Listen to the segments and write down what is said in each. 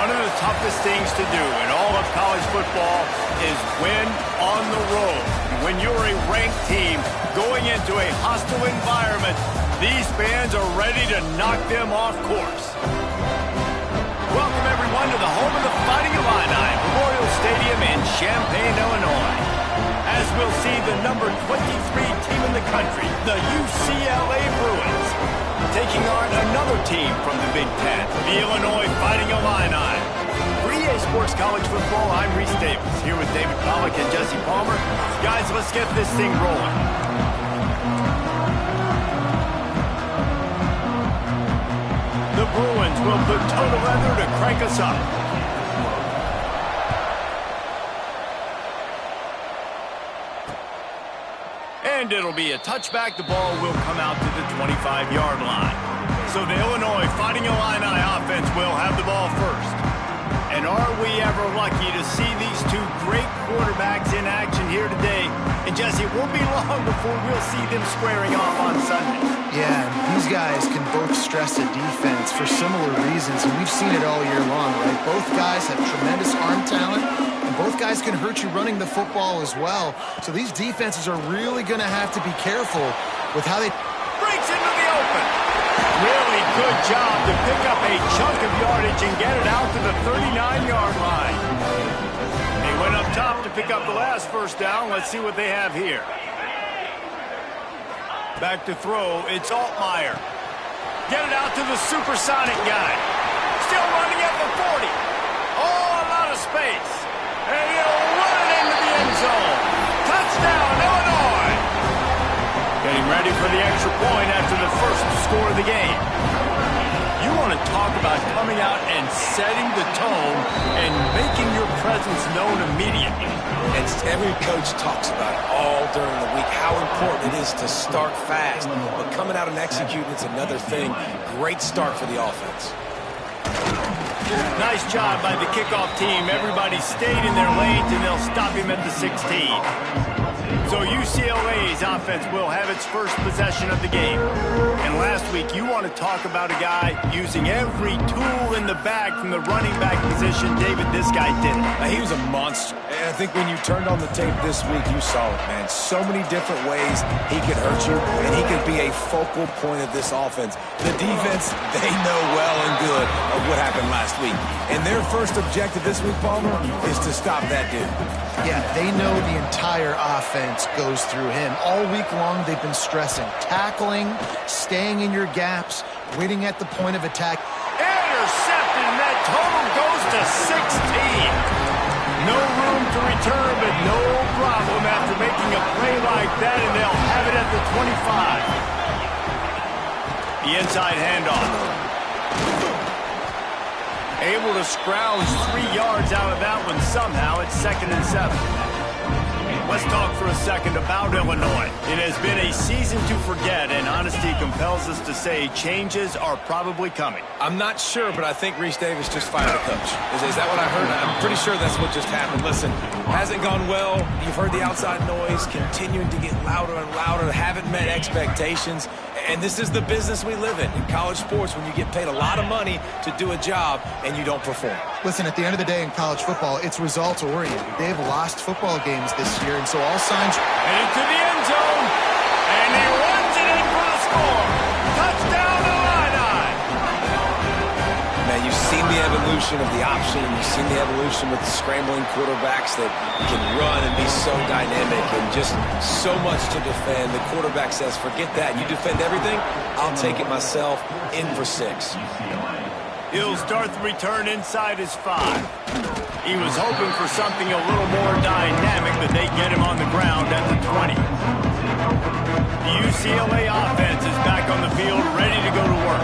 One of the toughest things to do in all of college football is win on the road. When you're a ranked team going into a hostile environment, these fans are ready to knock them off course. Welcome, everyone, to the home of the Fighting Illini, Memorial Stadium in Champaign, Illinois. As we'll see the number 23 team in the country, the UCLA Bruins, taking on another team from the Big Ten, the Illinois Fighting Illini. For EA Sports College Football, I'm Reese Davis, here with David Pollack and Jesse Palmer. Guys, let's get this thing rolling. The Bruins will put total leather to crank us up. And it'll be a touchback. The ball will come out to the 25-yard line. So the Illinois Fighting Illini offense will have the ball first. And are we ever lucky to see these two great quarterbacks in action here today? And Jesse, it won't be long before we'll see them squaring off on Sunday. Yeah, these guys can both stress a defense for similar reasons, and we've seen it all year long, right? Both guys have tremendous arm talent, and both guys can hurt you running the football as well. So these defenses are really going to have to be careful with how they... Breaks into the open. Really good job to pick up a chunk of yardage and get it out to the 39-yard line. They went up top to pick up the last first down. Let's see what they have here. Back to throw, it's Altmaier. Get it out to the supersonic guy. Still running at the 40. Oh, a lot of space. And he'll run it into the end zone. Touchdown, Illinois. Getting ready for the extra point after the first score of the game. You want to talk about coming out and setting the tone and making your presence known immediately. And every coach talks about it all during the week, how important it is to start fast. But coming out and executing is another thing. Great start for the offense. Nice job by the kickoff team. Everybody stayed in their lanes, and they'll stop him at the 16. So UCLA's offense will have its first possession of the game. And last week, you want to talk about a guy using every tool in the bag from the running back position. David, this guy did it. He was a monster. And I think when you turned on the tape this week, you saw it, man. So many different ways he could hurt you, and he could be a focal point of this offense. The defense, they know well and good of what happened last week. And their first objective this week, Palmer, is to stop that dude. Yeah, they know the entire offense goes through him. All week long, they've been stressing tackling, staying in your gaps, waiting at the point of attack. Intercepted, and that total goes to 16. No room to return, but no problem after making a play like that, and they'll have it at the 25. The inside handoff. Able to scrounge 3 yards out of that one somehow. It's 2nd and 7. Let's talk for a second about Illinois. It has been a season to forget, and honesty compels us to say changes are probably coming. I'm not sure, but I think Reese Davis just fired a coach. Is that what I heard? I'm pretty sure that's what just happened. Listen, hasn't gone well. You've heard the outside noise continuing to get louder and louder. Haven't met expectations. And this is the business we live in college sports, when you get paid a lot of money to do a job and you don't perform. Listen, at the end of the day in college football, it's results-oriented. They have lost football games this year, and so all signs... Headed to the end zone, and he runs it in for the score. Touchdown, Illini. Man, you've seen the evolution of the option. You've seen the evolution with the scrambling quarterbacks that can run and be so dynamic and just so much to defend. The quarterback says, forget that. You defend everything, I'll take it myself. In for 6. He'll start the return inside his 5. He was hoping for something a little more dynamic, but they get him on the ground at the 20. The UCLA offense is back on the field, ready to go to work.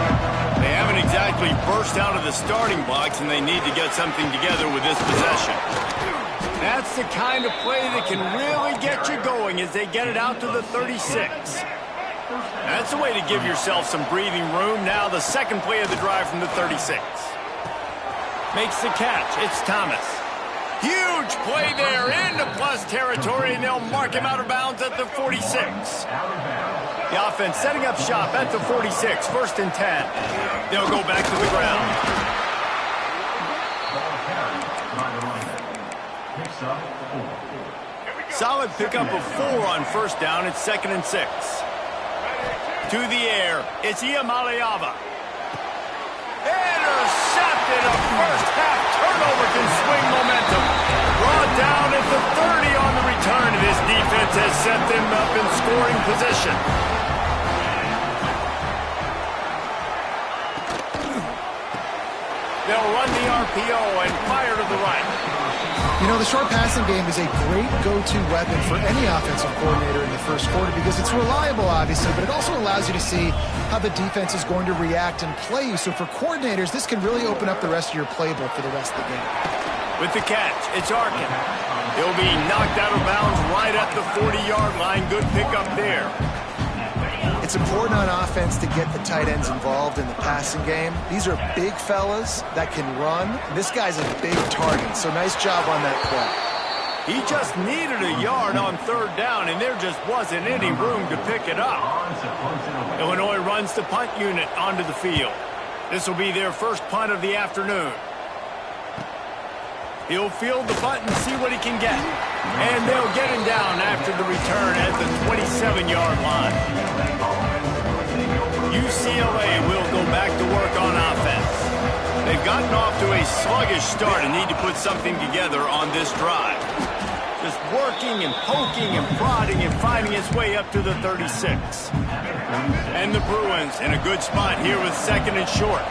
They haven't exactly burst out of the starting blocks, and they need to get something together with this possession. That's the kind of play that can really get you going as they get it out to the 36. That's the way to give yourself some breathing room. Now the second play of the drive from the 36. Makes the catch. It's Thomas. Huge play there into plus territory, and they'll mark him out of bounds at the 46. The offense setting up shop at the 46, 1st and 10. They'll go back to the ground. Solid pickup of 4 on first down. It's 2nd and 6. To the air, it's Iamaleava. Intercepted. A first-half turnover can swing momentum. Brought down at the 30 on the return. This defense has set them up in scoring position. They'll run the RPO and fire to the right. You know, the short passing game is a great go-to weapon for any offensive coordinator in the first quarter because it's reliable, obviously, but it also allows you to see how the defense is going to react and play you. So for coordinators, this can really open up the rest of your playbook for the rest of the game. With the catch, it's Arkin. He'll be knocked out of bounds right at the 40-yard line. Good pickup there. It's important on offense to get the tight ends involved in the passing game. These are big fellas that can run. This guy's a big target, so nice job on that play. He just needed a yard on 3rd down, and there just wasn't any room to pick it up. Illinois runs the punt unit onto the field. This will be their first punt of the afternoon. He'll field the punt and see what he can get. And they'll get him down after the return at the 27-yard line. UCLA will go back to work on offense. They've gotten off to a sluggish start and need to put something together on this drive. Just working and poking and prodding and finding its way up to the 36. And the Bruins in a good spot here with 2nd and short.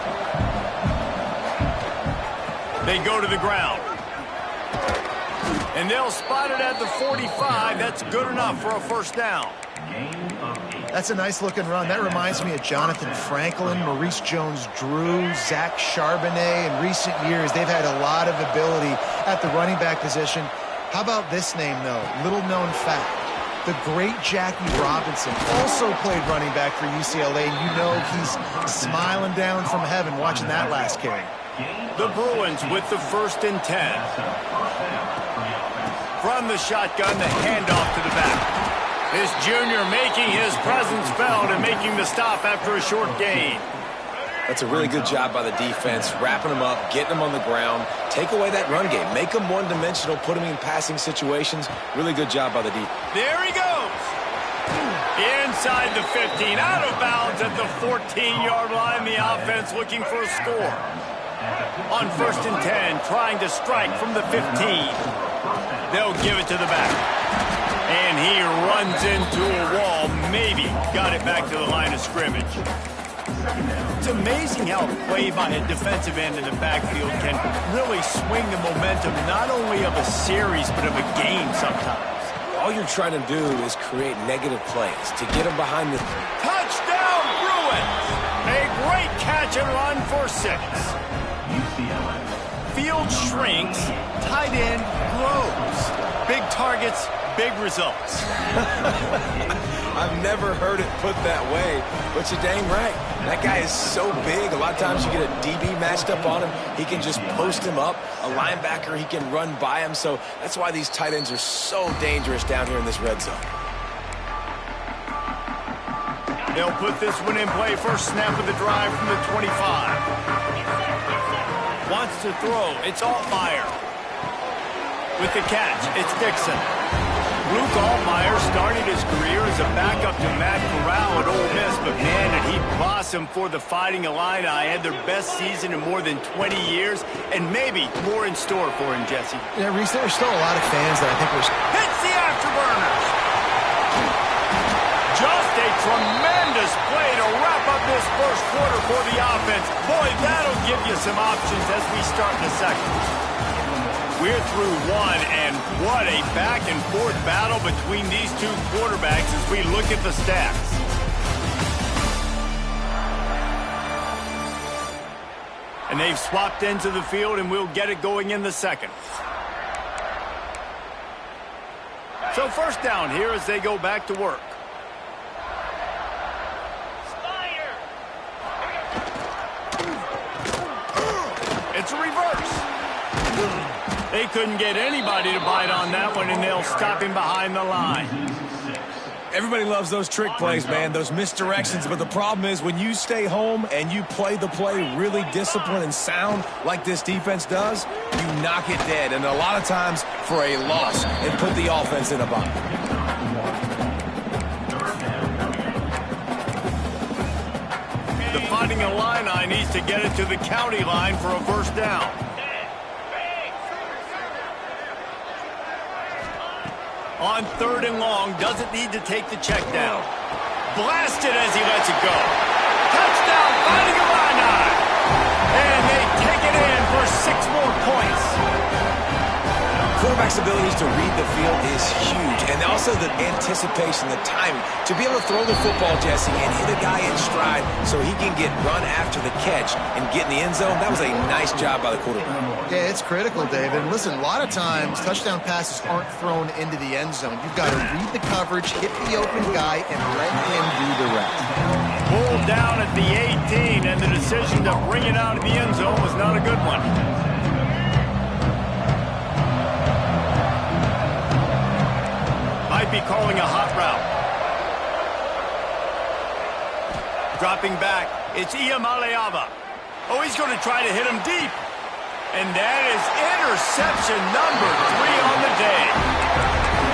They go to the ground. And they'll spot it at the 45. That's good enough for a first down. That's a nice-looking run. That reminds me of Jonathan Franklin, Maurice Jones-Drew, Zach Charbonnet. In recent years, they've had a lot of ability at the running back position. How about this name, though? Little-known fact. The great Jackie Robinson also played running back for UCLA. You know he's smiling down from heaven watching that last carry. The Bruins with the 1st and 10. From the shotgun, the handoff to the back. This junior making his presence felt and making the stop after a short gain. That's a really good job by the defense, wrapping them up, getting them on the ground, take away that run game, make them one-dimensional, put them in passing situations. Really good job by the defense. There he goes. Inside the 15, out of bounds at the 14-yard line. The offense looking for a score. On 1st and 10, trying to strike from the 15. They'll give it to the back. And he runs into a wall. Maybe got it back to the line of scrimmage. It's amazing how a play by a defensive end in the backfield can really swing the momentum not only of a series but of a game sometimes. All you're trying to do is create negative plays to get them behind the... Touchdown, Bruins! A great catch and run for 6. Field shrinks, tight end grows. Big targets, big results. I've never heard it put that way, but you're dang right. That guy is so big. A lot of times you get a DB matched up on him. He can just post him up. A linebacker, he can run by him. So that's why these tight ends are so dangerous down here in this red zone. They'll put this one in play. First snap of the drive from the 25. Wants to throw. It's Altmaier. With the catch, it's Dixon. Luke Altmaier started his career as a backup to Matt Corral at Ole Miss, but man, did he blossom for the Fighting Illini. Had their best season in more than 20 years, and maybe more in store for him, Jesse. Yeah, Reese, there are still a lot of fans that I think were... Hits the afterburners! Just a tremendous play to wrap up this first quarter for the offense. Boy, that'll give you some options as we start in the second. We're through one, and what a back-and-forth battle between these two quarterbacks as we look at the stats. And they've swapped into the field, and we'll get it going in the second. So first down here as they go back to work. It's a reverse. They couldn't get anybody to bite on that one, and they'll stop him behind the line. Everybody loves those trick plays, man, those misdirections. But the problem is when you stay home and you play the play really disciplined and sound like this defense does, you knock it dead. And a lot of times for a loss and put the offense in a bind. Finding a line needs to get it to the county line for a first down. On 3rd and long, doesn't need to take the check down. Blasted as he lets it go. Touchdown, finding a line. And they take it in for 6 more points. Quarterback's abilities to read the field is huge, and also the anticipation, the timing. To be able to throw the football, Jesse, and hit a guy in stride so he can get run after the catch and get in the end zone, that was a nice job by the quarterback. Yeah, it's critical, David. And listen, a lot of times touchdown passes aren't thrown into the end zone. You've got to read the coverage, hit the open guy, and let him do the rest. Pulled down at the 18, and the decision to bring it out of the end zone was not a good one. Might be calling a hot route. Dropping back, it's Iamaleava. Oh, he's going to try to hit him deep. And that is interception number 3 on the day.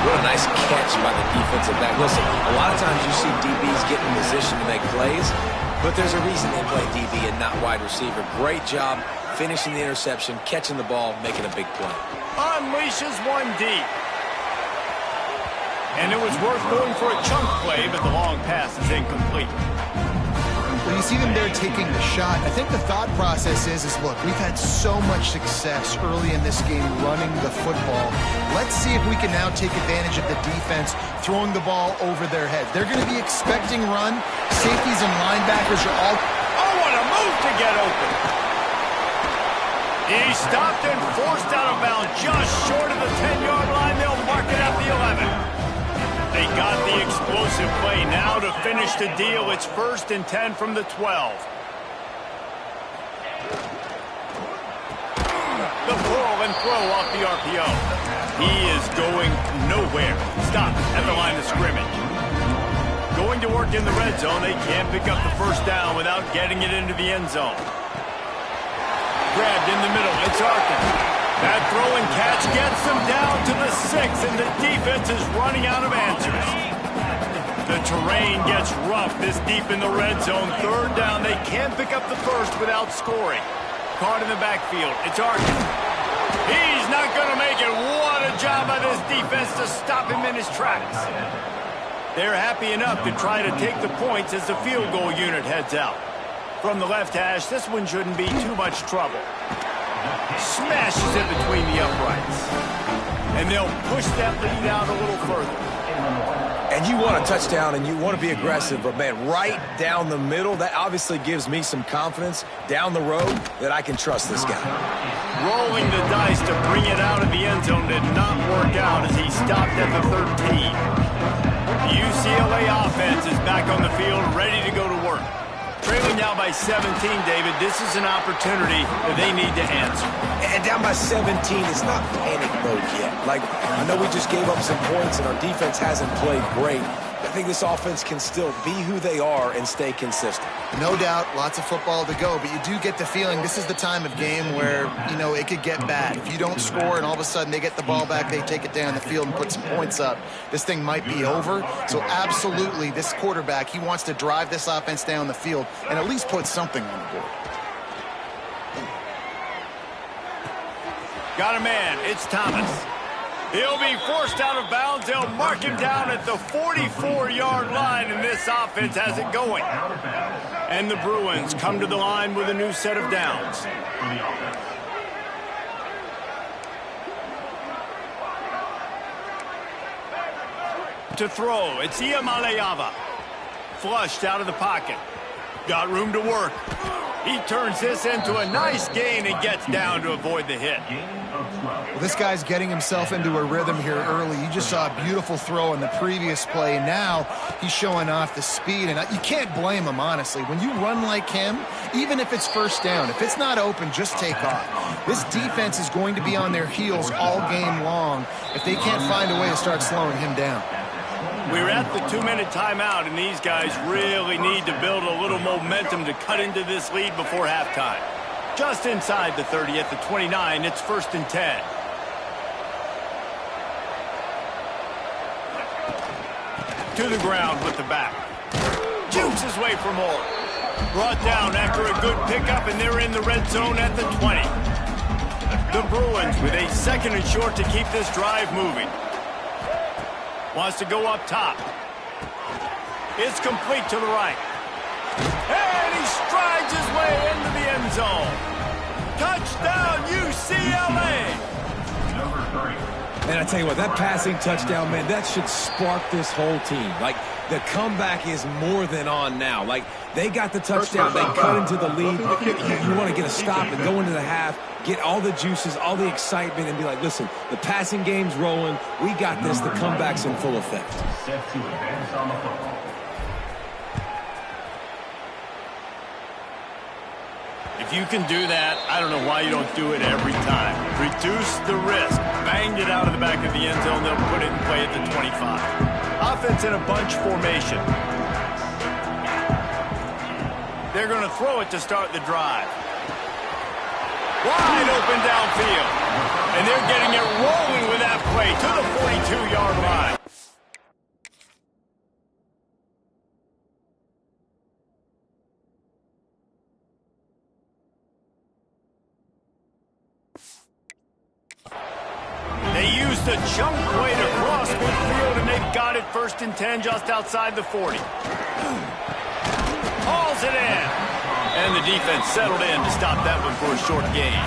What a nice catch by the defensive back. Listen, a lot of times you see DBs get in position to make plays, but there's a reason they play DB and not wide receiver. Great job finishing the interception, catching the ball, making a big play. Unleashes one deep. And it was worth going for a chunk play, but the long pass is incomplete. Well, you see them there taking the shot. I think the thought process is look, we've had so much success early in this game running the football. Let's see if we can now take advantage of the defense throwing the ball over their head. They're going to be expecting run. Safeties and linebackers are all... Oh, what a move to get open. He stopped and forced out of bounds just short of the 10-yard line. They'll mark it at the 11. They got the explosive play now to finish the deal. It's 1st and 10 from the 12. The pull and throw off the RPO. He is going nowhere. Stop at the line of scrimmage. Going to work in the red zone. They can't pick up the first down without getting it into the end zone. Grabbed in the middle. It's Arkin. That throw and catch gets them down to the 6, and the defense is running out of answers. The terrain gets rough this deep in the red zone. 3rd down. They can't pick up the first without scoring. Caught in the backfield. It's Arkin. He's not going to make it. What a job by this defense to stop him in his tracks. They're happy enough to try to take the points as the field goal unit heads out. From the left hash, this one shouldn't be too much trouble. Smashes it between the uprights. And they'll push that lead out a little further. And you want a touchdown and you want to be aggressive, but, man, right down the middle, that obviously gives me some confidence down the road that I can trust this guy. Rolling the dice to bring it out of the end zone did not work out as he stopped at the 13. The UCLA offense is back on the field, ready to go to work. Trailing now by 17, David. This is an opportunity that they need to answer. And down by 17, it's not panic mode yet. Like, I know we just gave up some points and our defense hasn't played great. I think this offense can still be who they are and stay consistent. No doubt, lots of football to go, but you do get the feeling this is the time of game where, you know, it could get bad. If you don't score and all of a sudden they get the ball back, they take it down the field and put some points up, this thing might be over. So absolutely, this quarterback, he wants to drive this offense down the field and at least put something on the board. Got a man. It's Thomas. He'll be forced out of bounds. They'll mark him down at the 44-yard line, and this offense has it going. And the Bruins come to the line with a new set of downs. To throw, it's Iamaleava. Flushed out of the pocket. Got room to work. He turns this into a nice gain and gets down to avoid the hit. Well, this guy's getting himself into a rhythm here early. You just saw a beautiful throw in the previous play. Now he's showing off the speed, and you can't blame him, honestly. When you run like him, even if it's first down, if it's not open, just take off. This defense is going to be on their heels all game long if they can't find a way to start slowing him down. We're at the 2-minute timeout, and these guys really need to build a little momentum to cut into this lead before halftime. Just inside the 30 at the 29, it's 1st and 10. To the ground with the back. Jukes his way for more. Brought down after a good pickup, and they're in the red zone at the 20. The Bruins with a 2nd and short to keep this drive moving. Wants to go up top. It's complete to the right. And he strides his way into the end zone. Touchdown, UCLA! Man, I tell you what, that passing touchdown, man, that should spark this whole team. Like, the comeback is more than on now. Like, they got the touchdown. They cut into the lead. You want to get a stop and go into the half, get all the juices, all the excitement, and be like, listen, the passing game's rolling. We got this. The comeback's in full effect. Set to advance on the football. If you can do that, I don't know why you don't do it every time. Reduce the risk. Banged it out of the back of the end zone. They'll put it in play at the 25. Offense in a bunch formation. They're going to throw it to start the drive. Wide open downfield. And they're getting it rolling with that play to the 42-yard line. They used a chunk play to cross midfield, and they've got it 1st and 10 just outside the 40. Hauls it in. And the defense settled in to stop that one for a short gain.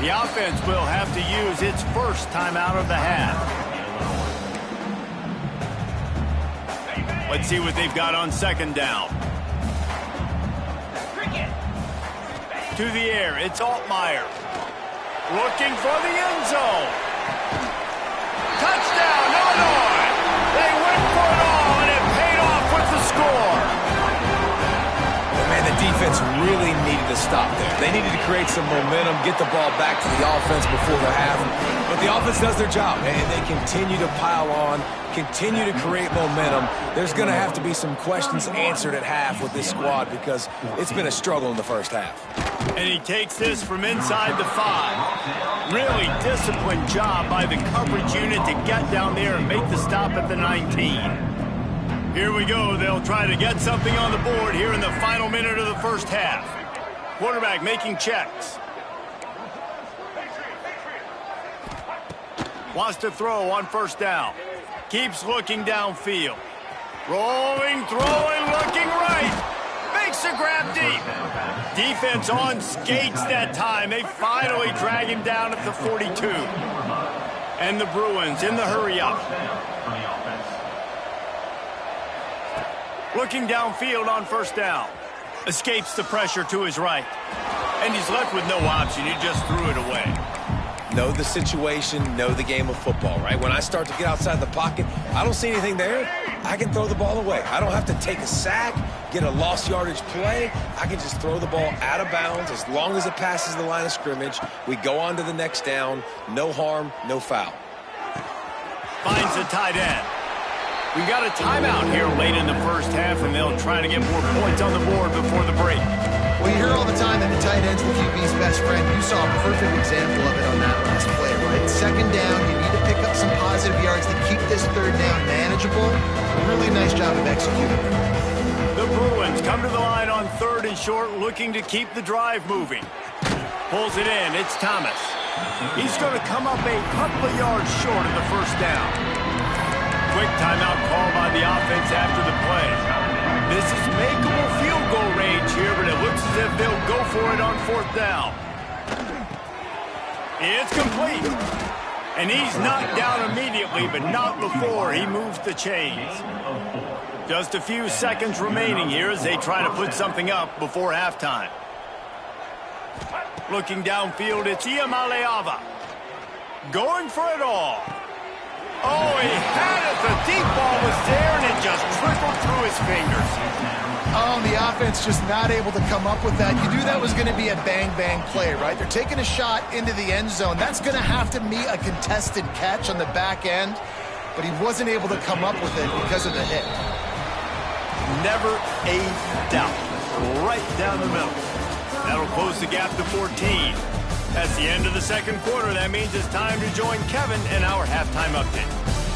The offense will have to use its first timeout of the half. Let's see what they've got on 2nd down. To the air, it's Altmaier. Looking for the end zone. Touchdown, Illinois! They went for it all, and it paid off with the score. Man, the defense really needed to stop there. They needed to create some momentum, get the ball back to the offense before the half. But the offense does their job, and they continue to pile on, continue to create momentum. There's going to have to be some questions answered at half with this squad because it's been a struggle in the first half. And he takes this from inside the 5. Really disciplined job by the coverage unit to get down there and make the stop at the 19. Here we go. They'll try to get something on the board here in the final minute of the first half. Quarterback making checks. Wants to throw on 1st down. Keeps looking downfield. Rolling, throwing, looking right. Makes a grab deep. Defense on skates that time. They finally drag him down at the 42. And the Bruins in the hurry-up. Looking downfield on 1st down. Escapes the pressure to his right. And he's left with no option. He just threw it away. Know the situation, know the game of football, right? When I start to get outside the pocket, I don't see anything there, I can throw the ball away. I don't have to take a sack, get a lost yardage play. I can just throw the ball out of bounds as long as it passes the line of scrimmage. We go on to the next down. No harm, no foul. Finds the tight end. We got a timeout here late in the first half, and they'll try to get more points on the board before the break. Well, you hear all the time that the tight end's the QB's best friend. You saw a perfect example of it on that last play, right? 2nd down, you need to pick up some positive yards to keep this 3rd down manageable. A really nice job of executing. The Bruins come to the line on 3rd and short, looking to keep the drive moving. Pulls it in. It's Thomas. He's going to come up a couple of yards short of the 1st down. Quick timeout call by the offense after the play. This is makeable field goal range here, but it looks as if they'll go for it on 4th down. It's complete. And he's knocked down immediately, but not before he moves the chains. Just a few seconds remaining here as they try to put something up before halftime. Looking downfield, it's Iamaleava. Going for it all. Oh, he had it. The deep ball was there, and it just trickled through his fingers. Oh, the offense just not able to come up with that. You knew that was going to be a bang-bang play, right? They're taking a shot into the end zone. That's going to have to be a contested catch on the back end. but he wasn't able to come up with it because of the hit. Never a doubt. Right down the middle. That'll close the gap to 14. That's the end of the second quarter. That means it's time to join Kevin in our halftime update.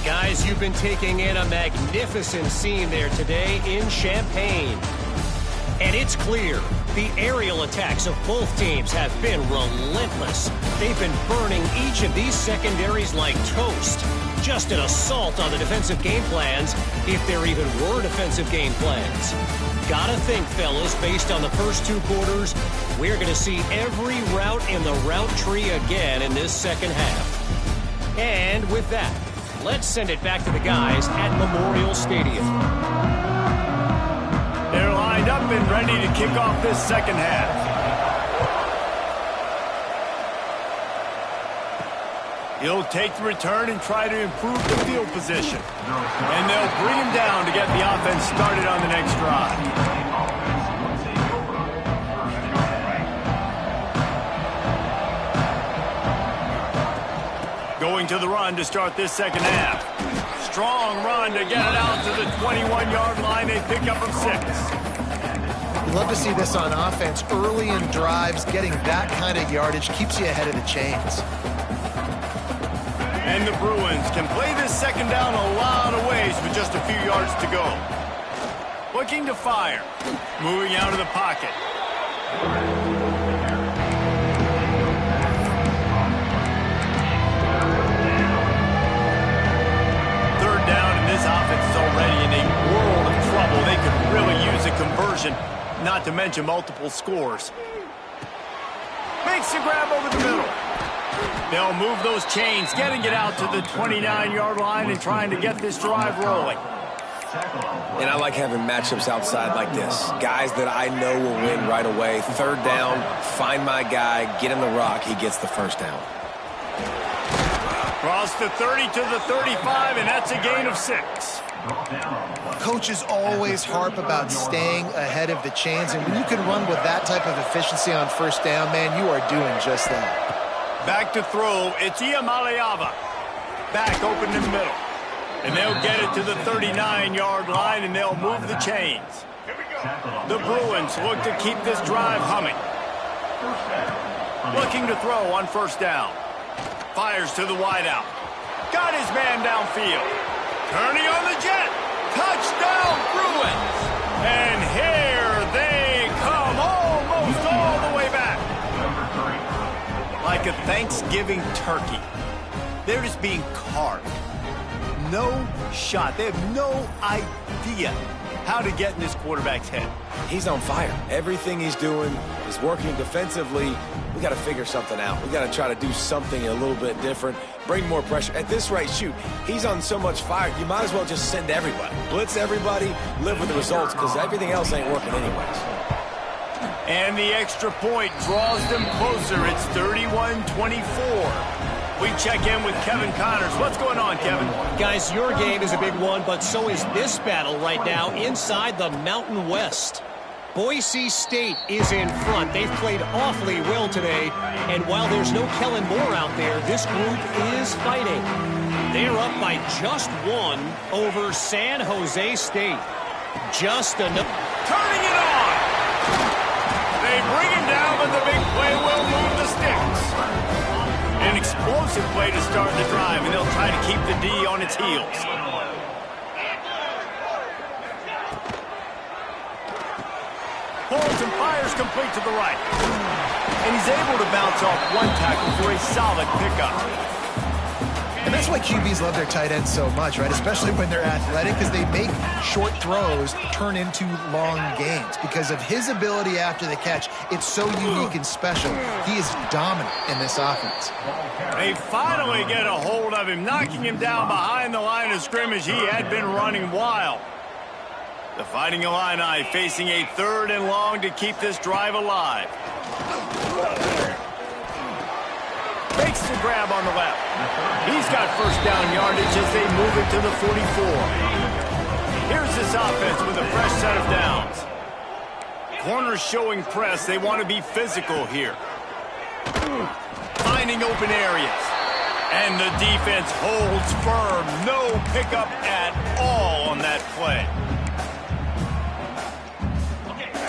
Guys, you've been taking in a magnificent scene there today in Champaign. And it's clear the aerial attacks of both teams have been relentless. They've been burning each of these secondaries like toast. Just an assault on the defensive game plans, if there even were defensive game plans. Gotta think, fellas, based on the first two quarters, we're going to see every route in the route tree again in this second half. And with that, let's send it back to the guys at Memorial Stadium. They're lined up and ready to kick off this second half. He'll take the return and try to improve the field position. And they'll bring him down to get the offense started on the next drive. Going to the run to start this second half. Strong run to get it out to the 21-yard line. They pick up of 6. Love to see this on offense. Early in drives, getting that kind of yardage keeps you ahead of the chains. And the Bruins can play this second down a lot of ways with just a few yards to go. Looking to fire. Moving out of the pocket. Third down, and this offense is already in a world of trouble. They could really use a conversion, not to mention multiple scores. Makes the grab over the middle. They'll move those chains, getting it out to the 29-yard line and trying to get this drive rolling. And I like having matchups outside like this. Guys that I know will win right away. Third down, find my guy, get in the rock, he gets the first down. Cross the 30 to the 35, and that's a gain of 6. Coaches always harp about staying ahead of the chains, and when you can run with that type of efficiency on first down, man, you are doing just that. Back to throw, it's Iamaleava. Back open in the middle. And they'll get it to the 39-yard line, and they'll move the chains. The Bruins look to keep this drive humming. Looking to throw on first down. Fires to the wideout. Got his man downfield. Turning on the jet. Touchdown, Bruins. And here they come almost all the way back. Like a Thanksgiving turkey. They're just being carved. No shot. They have no idea how to get in this quarterback's head. He's on fire. Everything he's doing is working defensively. We got to figure something out. We got to try to do something a little bit different, bring more pressure. At this rate, shoot, he's on so much fire, you might as well just send everybody. Blitz everybody, live with the results, because everything else ain't working anyways. And the extra point draws them closer. It's 31-24. We check in with Kevin Connors. What's going on, Kevin? Guys, your game is a big one, but so is this battle right now inside the Mountain West. Boise State is in front. They've played awfully well today, and while there's no Kellen Moore out there, this group is fighting. They're up by just 1 over San Jose State. Just enough. Turning it on! They bring him down, but the big play will move the sticks. An explosive play to start the drive, and they'll try to keep the D on its heels. Pulls and fires complete to the right. And he's able to bounce off one tackle for a solid pickup. And that's why QBs love their tight ends so much, right? Especially when they're athletic, because they make short throws turn into long gains. Because of his ability after the catch, it's so unique and special. He is dominant in this offense. They finally get a hold of him, knocking him down behind the line of scrimmage. He had been running wild. The Fighting Illini facing a 3rd and long to keep this drive alive. Makes the grab on the left. He's got first down yardage as they move it to the 44. Here's this offense with a fresh set of downs. Corners showing press. They want to be physical here. Finding open areas. And the defense holds firm. No pickup at all on that play.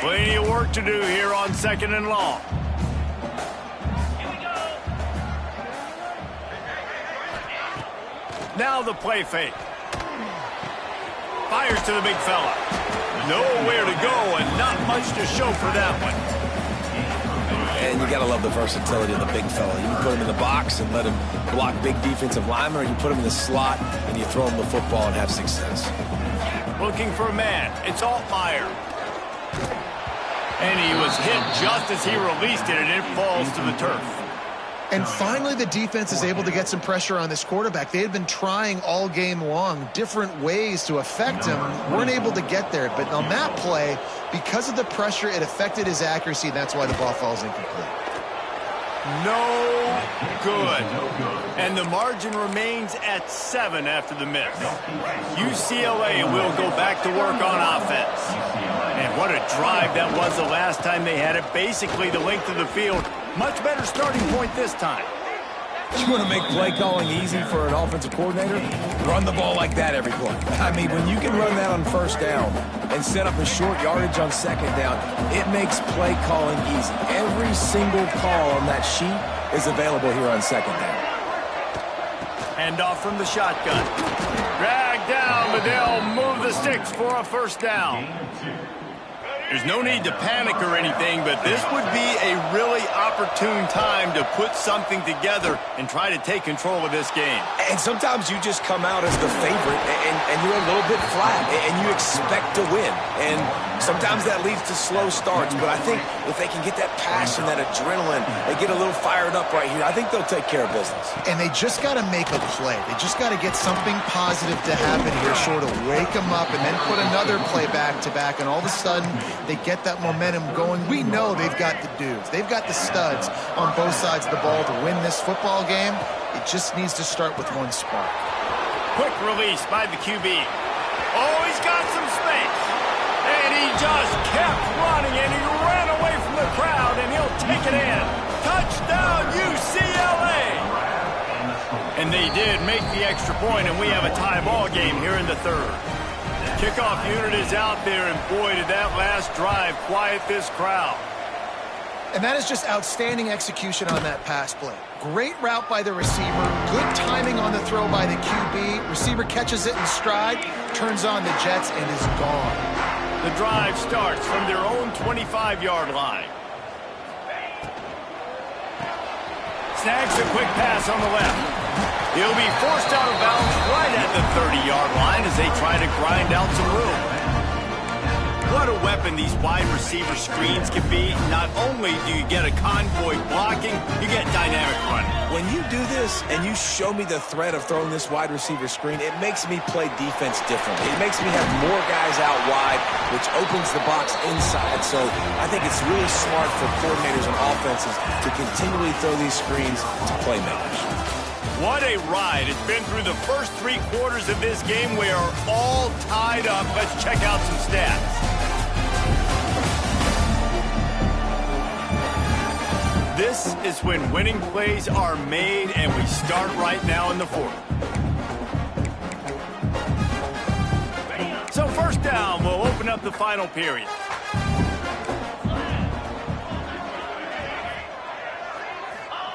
Plenty of work to do here on 2nd and long. Now the play fake. Fires to the big fella. Nowhere to go and not much to show for that one. And you got to love the versatility of the big fella. You can put him in the box and let him block big defensive linemen, or you put him in the slot and you throw him the football and have success. Looking for a man. It's Altmaier. And he was hit just as he released it, and it falls to the turf. And finally, the defense is able to get some pressure on this quarterback. They had been trying all game long different ways to affect him. Weren't able to get there. But on that play, because of the pressure, it affected his accuracy, and that's why the ball falls incomplete. No good. And the margin remains at 7 after the miss. UCLA will go back to work on offense. And what a drive that was the last time they had it. Basically the length of the field. Much better starting point this time. You want to make play calling easy for an offensive coordinator? Run the ball like that every play. I mean, when you can run that on 1st down and set up a short yardage on 2nd down, it makes play calling easy. Every single call on that sheet is available here on 2nd down. Handoff from the shotgun. Drag down, but they'll move the sticks for a 1st down. There's no need to panic or anything, but this would be a really opportune time to put something together and try to take control of this game. And sometimes you just come out as the favorite, and you're a little bit flat, and you expect to win. And sometimes that leads to slow starts, but I think if they can get that passion, that adrenaline, they get a little fired up right here, I think they'll take care of business. And they just got to make a play. They just got to get something positive to happen here, sort of wake them up, and then put another play back-to-back, and all of a sudden, they get that momentum going. We know they've got the dudes. They've got the studs on both sides of the ball to win this football game. It just needs to start with one spark. Quick release by the QB. Oh, he's got some space. And he just kept running, and he ran away from the crowd, and he'll take it in. Touchdown, UCLA! And they did make the extra point, and we have a tie ball game here in the 3rd. Kickoff unit is out there, and boy, did that last drive quiet this crowd. And that is just outstanding execution on that pass play. Great route by the receiver, good timing on the throw by the QB. Receiver catches it in stride, turns on the jets, and is gone. The drive starts from their own 25-yard line. Snags a quick pass on the left. He'll be forced out of bounds right at the 30-yard line as they try to grind out some room. What a weapon these wide receiver screens can be. Not only do you get a convoy blocking, you get dynamic running. When you do this and you show me the threat of throwing this wide receiver screen, it makes me play defense differently. It makes me have more guys out wide, which opens the box inside. So I think it's really smart for coordinators and offenses to continually throw these screens to playmakers. What a ride. It's been through the first 3 quarters of this game. We are all tied up. Let's check out some stats. This is when winning plays are made, and we start right now in the 4th. So 1st down, we'll open up the final period.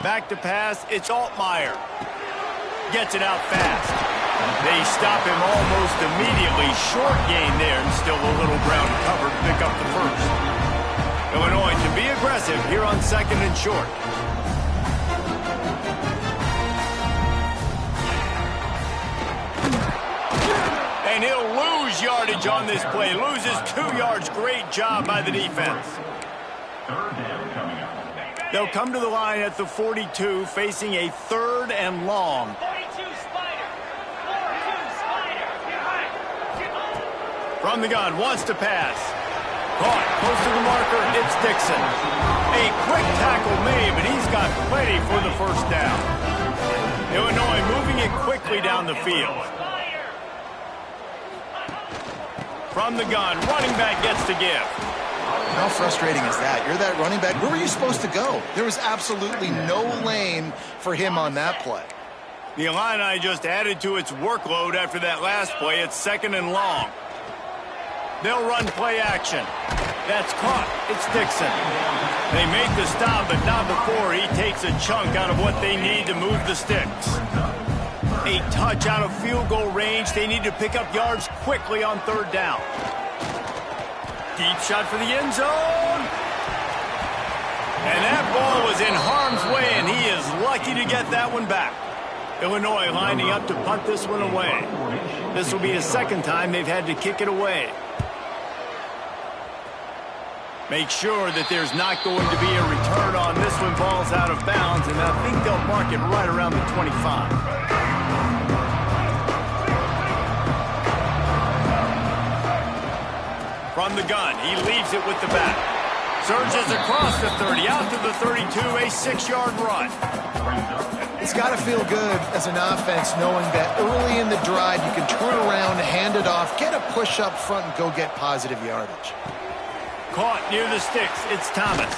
Back to pass, it's Altmaier. Gets it out fast. They stop him almost immediately. Short gain there, and still a little ground covered to pick up the 1st. Illinois can be aggressive here on 2nd and short. And he'll lose yardage on this play. Loses 2 yards. Great job by the defense. 3rd down coming up. They'll come to the line at the 42, facing a 3rd and long. 42 Spider. 42 Spider. From the gun, wants to pass. Caught, close to the marker, it's Dixon. A quick tackle made, but he's got plenty for the 1st down. Illinois moving it quickly down the field. From the gun, running back gets to give. How frustrating is that? You're that running back. Where were you supposed to go? There was absolutely no lane for him on that play. The Illini just added to its workload after that last play. It's 2nd and long. They'll run play action. That's caught. It's Dixon. They make the stop, but not before he takes a chunk out of what they need to move the sticks. A touch out of field goal range. They need to pick up yards quickly on 3rd down. Deep shot for the end zone. And that ball was in harm's way, and he is lucky to get that one back. Illinois lining up to punt this one away. This will be the 2nd time they've had to kick it away. Make sure that there's not going to be a return on this one. Ball's out of bounds, and I think they'll mark it right around the 25. From the gun, he leaves it with the back. Surges across the 30, out to the 32, a 6-yard run. It's got to feel good as an offense knowing that early in the drive you can turn around, hand it off, get a push up front, and go get positive yardage. Caught near the sticks. It's Thomas.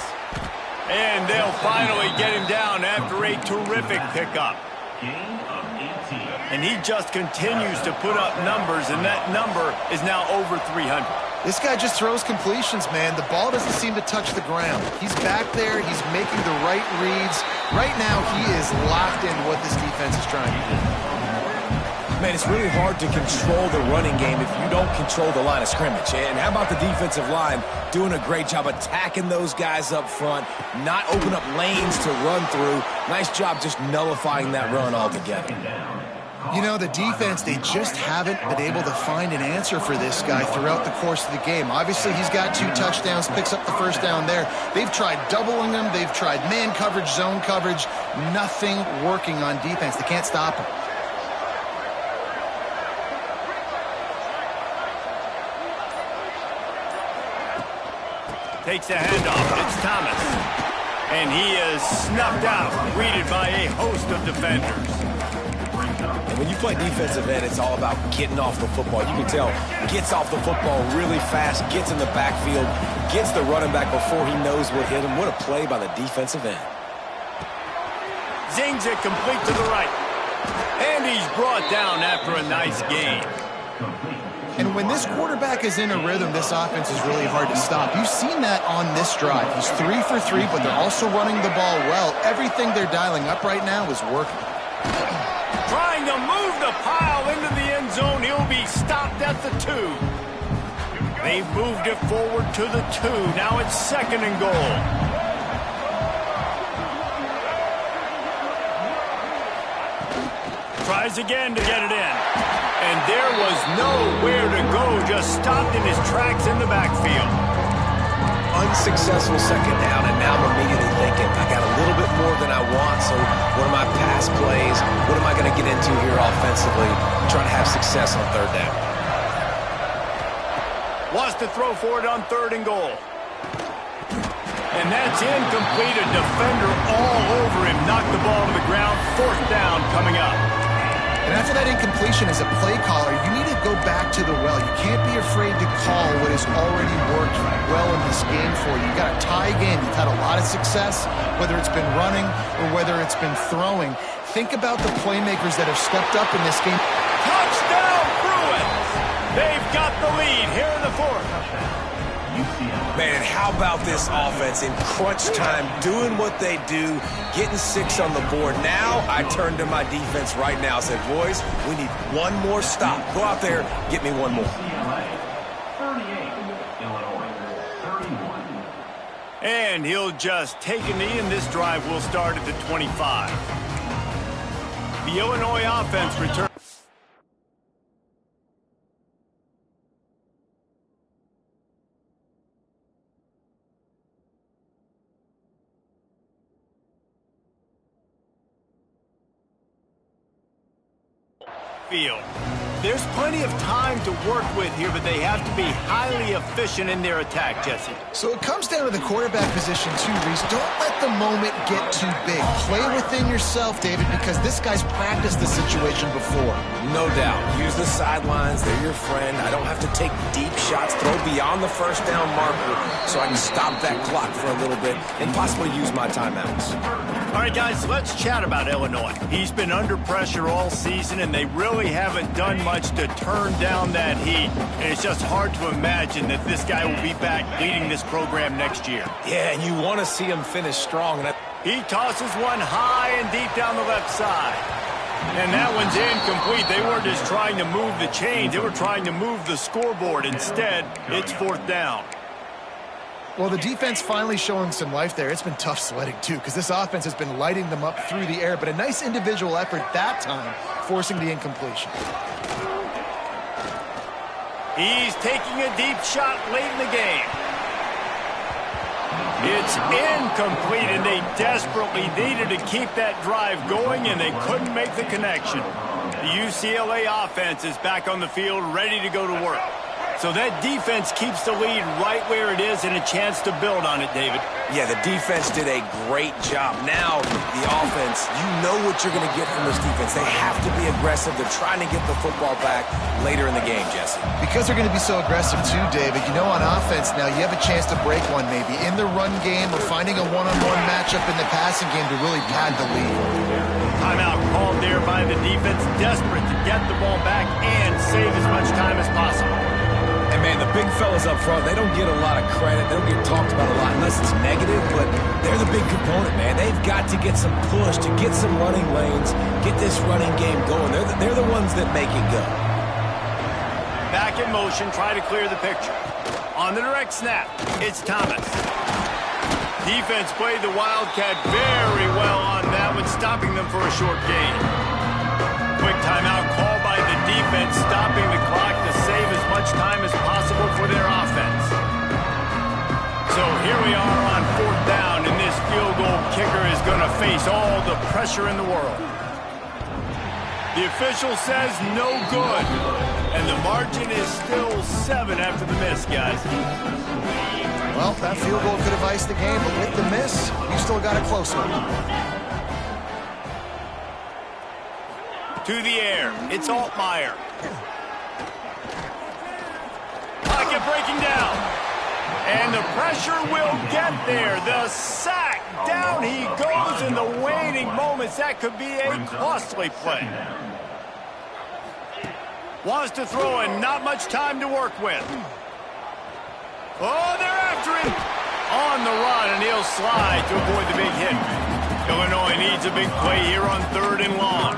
And they'll finally get him down after a terrific pickup. And he just continues to put up numbers, and that number is now over 300. This guy just throws completions, man. The ball doesn't seem to touch the ground. He's back there. He's making the right reads. Right now, he is locked into what this defense is trying to do. Man, it's really hard to control the running game if you don't control the line of scrimmage. And how about the defensive line doing a great job attacking those guys up front, not open up lanes to run through. Nice job just nullifying that run altogether. You know, the defense, they just haven't been able to find an answer for this guy throughout the course of the game. Obviously, he's got 2 touchdowns, picks up the 1st down there. They've tried doubling him. They've tried man coverage, zone coverage. Nothing working on defense. They can't stop him. Takes a handoff. It's Thomas. And he is snuffed out, greeted by a host of defenders. And when you play defensive end, it's all about getting off the football. You can tell, gets off the football really fast, gets in the backfield, gets the running back before he knows what hit him. What a play by the defensive end. Zings it complete to the right. And he's brought down after a nice gain. And when this quarterback is in a rhythm, this offense is really hard to stop. You've seen that on this drive. He's 3 for 3, but they're also running the ball well. Everything they're dialing up right now is working. Trying to move the pile into the end zone. He'll be stopped at the 2. They've moved it forward to the 2. Now it's 2nd and goal. Tries again to get it in. And there was nowhere to go, just stopped in his tracks in the backfield. Unsuccessful 2nd down, and now I'm immediately thinking, I got a little bit more than I want, so what are my pass plays? What am I going to get into here offensively? Trying to have success on 3rd down. Wants to throw for it on 3rd and goal. And that's incomplete. A defender all over him. Knocked the ball to the ground. 4th down coming up. And after that incompletion as a play caller, you need to go back to the well. You can't be afraid to call what has already worked well in this game for you. You've got a tie game. You've had a lot of success, whether it's been running or whether it's been throwing. Think about the playmakers that have stepped up in this game. Touchdown, Bruins! They've got the lead here in the 4th. Man, how about this offense in crunch time, doing what they do, getting 6 on the board. Now I turn to my defense right now and said, boys, we need one more stop. Go out there, get me one more. UCLA, 38, Illinois, 31. And he'll just take a knee, and this drive will start at the 25. The Illinois offense returns. Field. There's plenty of time to work with here, but they have to be highly efficient in their attack, Jesse. So it comes down to the quarterback position too, Reese. Don't let the moment get too big. Play within yourself, David, because this guy's practiced the situation before. No doubt. Use the sidelines. They're your friend. I don't have to take deep shots, throw beyond the 1st down marker so I can stop that clock for a little bit and possibly use my timeouts. All right, guys, let's chat about Illinois. He's been under pressure all season, and they really haven't done much to turn down that heat. And it's just hard to imagine that this guy will be back leading this program next year. Yeah, and you want to see him finish strong. And he tosses one high and deep down the left side. And that one's incomplete. They weren't just trying to move the chains. They were trying to move the scoreboard. Instead, it's 4th down. Well, the defense finally showing some life there. It's been tough sledding, too, because this offense has been lighting them up through the air. But a nice individual effort that time, forcing the incompletion. He's taking a deep shot late in the game. It's incomplete, and they desperately needed to keep that drive going, and they couldn't make the connection. The UCLA offense is back on the field, ready to go to work. So that defense keeps the lead right where it is and a chance to build on it, David. yeah, the defense did a great job. Now, the offense, you know what you're going to get from this defense. They have to be aggressive. They're trying to get the football back later in the game, Jesse. Because they're going to be so aggressive too, David, you know, on offense now you have a chance to break one maybe in the run game or finding a one-on-one matchup in the passing game to really pad the lead. Timeout called there by the defense, desperate to get the ball back and save as much time as possible. And, man, the big fellas up front, they don't get a lot of credit. They don't get talked about a lot unless it's negative, but they're the big component, man. They've got to get some push, to get some running lanes, get this running game going. They're the ones that make it go. Back in motion, try to clear the picture. On the direct snap, it's Thomas. Defense played the Wildcat very well on that one, stopping them for a short gain. Quick timeout call by the defense, stopping the clock to save as much time as possible for their offense. So here we are on 4th down, and this field goal kicker is going to face all the pressure in the world. The official says no good, and the margin is still 7 after the miss, guys. Well, that field goal could have iced the game, but with the miss, you still got a close one. To the air, it's Altmaier. Pocket breaking down. And the pressure will get there. The sack, down he goes in the waning moments. That could be a costly play. Wants to throw and not much time to work with. Oh, they're after him. On the run, and he'll slide to avoid the big hit. Illinois needs a big play here on 3rd and long.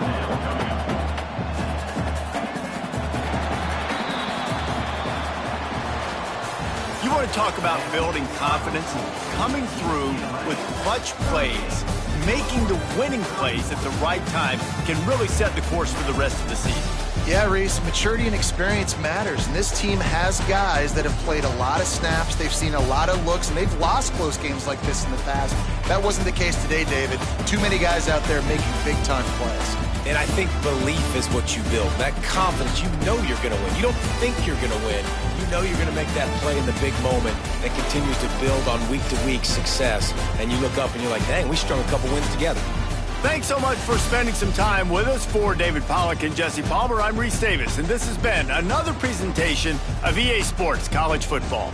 You want to talk about building confidence? Coming through with clutch plays, making the winning plays at the right time can really set the course for the rest of the season. Yeah, Reese, maturity and experience matters, and this team has guys that have played a lot of snaps, they've seen a lot of looks, and they've lost close games like this in the past. That wasn't the case today, David. Too many guys out there making big-time plays. And I think belief is what you build. That confidence, you know you're going to win. You don't think you're going to win. You know you're going to make that play in the big moment that continues to build on week-to-week success. And you look up and you're like, dang, we strung a couple wins together. Thanks so much for spending some time with us. For David Pollack and Jesse Palmer, I'm Reese Davis, and this has been another presentation of EA Sports College Football.